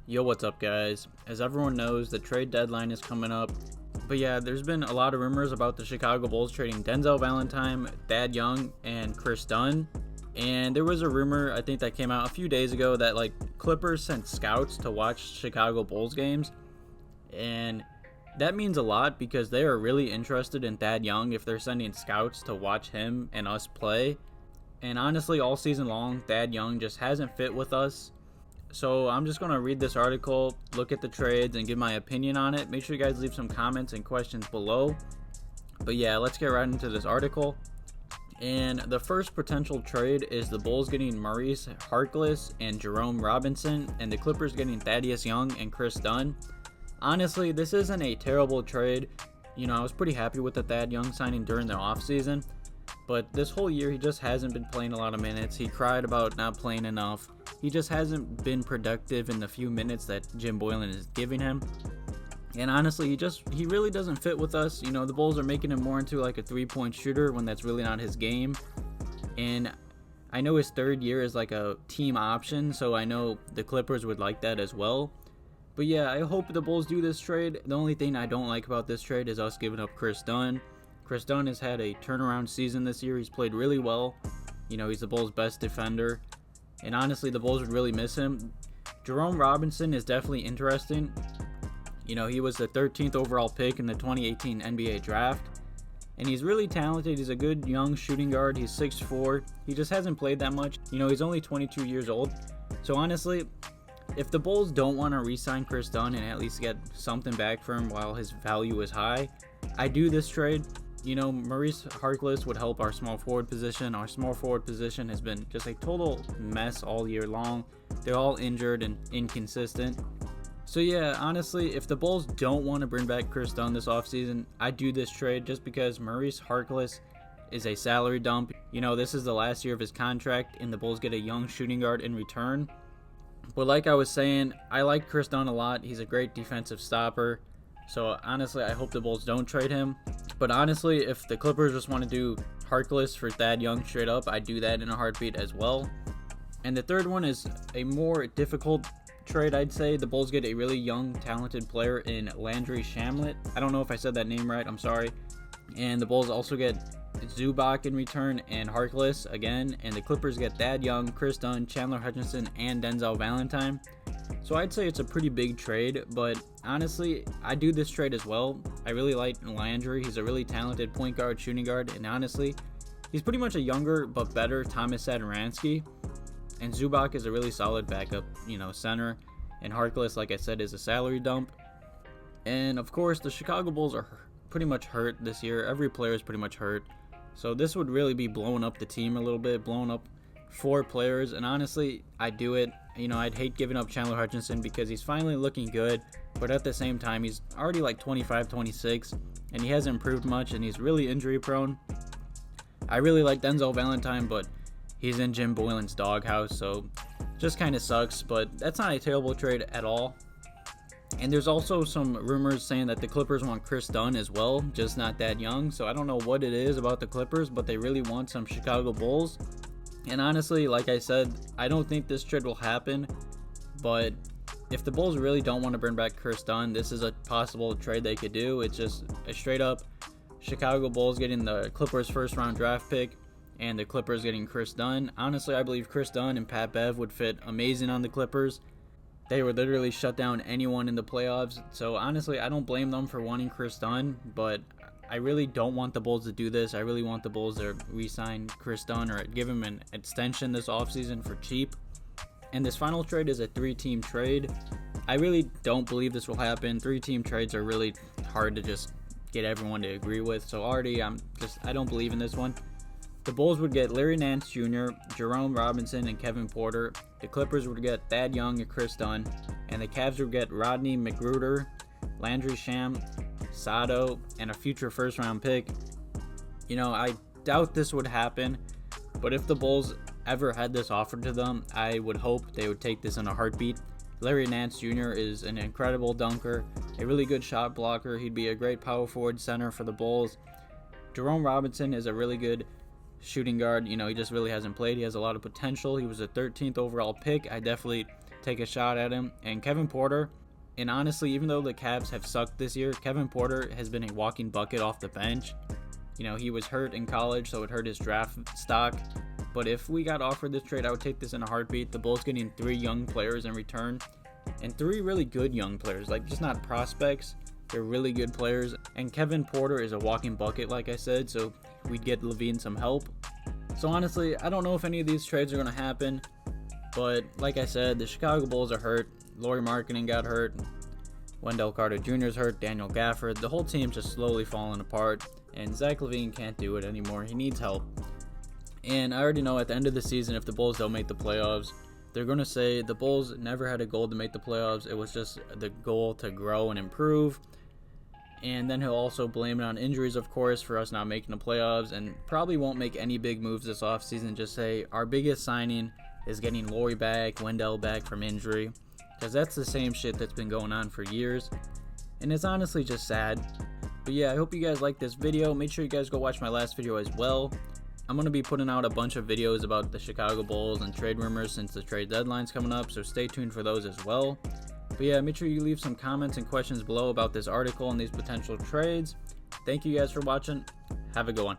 Yo, what's up guys? As everyone knows, the trade deadline is coming up. But yeah, there's been a lot of rumors about the Chicago Bulls trading Denzel, Valentine, Thad Young, and Kris Dunn. And there was a rumor, I think that came out a few days ago, that like Clippers sent scouts to watch Chicago Bulls games. And that means a lot because they are really interested in Thad Young if they're sending scouts to watch him and us play. And honestly, all season long, Thad Young just hasn't fit with us. So I'm just going to read this article, look at the trades, and give my opinion on it. Make sure you guys leave some comments and questions below. But yeah, let's get right into this article. And the first potential trade is the Bulls getting Maurice Harkless and Jerome Robinson, and the Clippers getting Thaddeus Young and Kris Dunn. Honestly, this isn't a terrible trade. You know, I was pretty happy with the Thad Young signing during the offseason. But this whole year, he just hasn't been playing a lot of minutes. He cried about not playing enough. He just hasn't been productive in the few minutes that Jim Boylen is giving him. And honestly, he really doesn't fit with us. You know, the Bulls are making him more into like a three-point shooter when that's really not his game. And I know his third year is like a team option, so I know the Clippers would like that as well. But yeah, I hope the Bulls do this trade. The only thing I don't like about this trade is us giving up Kris Dunn. Kris Dunn has had a turnaround season this year. He's played really well. You know, he's the Bulls' best defender. And honestly, the Bulls would really miss him. Jerome Robinson is definitely interesting. You know, he was the 13th overall pick in the 2018 NBA draft. And he's really talented. He's a good young shooting guard. He's 6'4". He just hasn't played that much. You know, he's only 22 years old. So honestly, if the Bulls don't want to re-sign Kris Dunn and at least get something back for him while his value is high, I do this trade. You know, Maurice Harkless would help our small forward position. Our small forward position has been just a total mess all year long. They're all injured and inconsistent. So yeah, honestly, if the Bulls don't want to bring back Kris Dunn this offseason, I do this trade just because Maurice Harkless is a salary dump. You know, this is the last year of his contract, and the Bulls get a young shooting guard in return. But like I was saying, I like Kris Dunn a lot. He's a great defensive stopper. So honestly, I hope the Bulls don't trade him. But honestly, if the Clippers just want to do Harkless for Thad Young straight up, I'd do that in a heartbeat as well. And the third one is a more difficult trade, I'd say. The Bulls get a really young, talented player in Landry Shamet. I don't know if I said that name right, I'm sorry. And the Bulls also get Zubac in return and Harkless again. And the Clippers get Thad Young, Kris Dunn, Chandler, Hutchison, and Denzel Valentine. So I'd say it's a pretty big trade, but honestly, I do this trade as well. I really like Landry. He's a really talented point guard, shooting guard, and honestly, he's pretty much a younger but better Tomas Satoransky. And Zubac is a really solid backup, you know, center. And Harkless, like I said, is a salary dump. And of course, the Chicago Bulls are pretty much hurt this year. Every player is pretty much hurt. So this would really be blowing up the team a little bit, blowing up 4 players. And honestly, I'd do it. You know, I'd hate giving up Chandler Hutchison because he's finally looking good, but at the same time, he's already like 25, 26, and he hasn't improved much, and he's really injury prone. I really like Denzel Valentine, but he's in Jim Boylen's doghouse, so just kind of sucks, but that's not a terrible trade at all. And there's also some rumors saying that the Clippers want Kris Dunn as well, just not that young, so I don't know what it is about the Clippers, but they really want some Chicago Bulls. And honestly, like I said, I don't think this trade will happen, but if the Bulls really don't want to bring back Kris Dunn, this is a possible trade they could do. It's just a straight up Chicago Bulls getting the Clippers first round draft pick and the Clippers getting Kris Dunn. Honestly, I believe Kris Dunn and Pat Bev would fit amazing on the Clippers. They would literally shut down anyone in the playoffs. So honestly, I don't blame them for wanting Kris Dunn, but I really don't want the Bulls to do this. I really want the Bulls to re-sign Kris Dunn or give him an extension this offseason for cheap. And this final trade is a 3-team trade. I really don't believe this will happen. 3-team trades are really hard to just get everyone to agree with. So already I don't believe in this one. The Bulls would get Larry Nance Jr., Jerome Robinson, and Kevin Porter. The Clippers would get Thad Young and Kris Dunn. And the Cavs would get Rodney McGruder, Landry Shamet, Sato, and a future first-round pick. You know, I doubt this would happen, but if the Bulls ever had this offered to them, I would hope they would take this in a heartbeat. Larry Nance Jr. is an incredible dunker, a really good shot blocker. He'd be a great power forward center for the Bulls. Jerome Robinson is a really good shooting guard. He just really hasn't played. He has a lot of potential. He was a 13th overall pick. I definitely take a shot at him. And Kevin Porter, and honestly, even though the Cavs have sucked this year, Kevin Porter has been a walking bucket off the bench. He was hurt in college, so it hurt his draft stock. But if we got offered this trade, I would take this in a heartbeat. The Bulls getting 3 young players in return, and 3 really good young players, just not prospects. They're really good players, and Kevin Porter is a walking bucket, like I said, so we'd get LaVine some help. So honestly, I don't know if any of these trades are going to happen, but like I said, the Chicago Bulls are hurt. Lauri Markkanen got hurt. Wendell Carter Jr. is hurt. Daniel Gafford. The whole team's just slowly falling apart, and Zach LaVine can't do it anymore. He needs help. And I already know at the end of the season, if the Bulls don't make the playoffs, they're going to say the Bulls never had a goal to make the playoffs. It was just the goal to grow and improve. And then he'll also blame it on injuries, of course, for us not making the playoffs, and probably won't make any big moves this offseason. Just say our biggest signing is getting Lauri back, Wendell back from injury, because that's the same shit that's been going on for years. And it's honestly just sad. But yeah, I hope you guys liked this video. Make sure you guys go watch my last video as well. I'm going to be putting out a bunch of videos about the Chicago Bulls and trade rumors since the trade deadline's coming up, so stay tuned for those as well. But yeah, make sure you leave some comments and questions below about this article and these potential trades. Thank you guys for watching. Have a good one.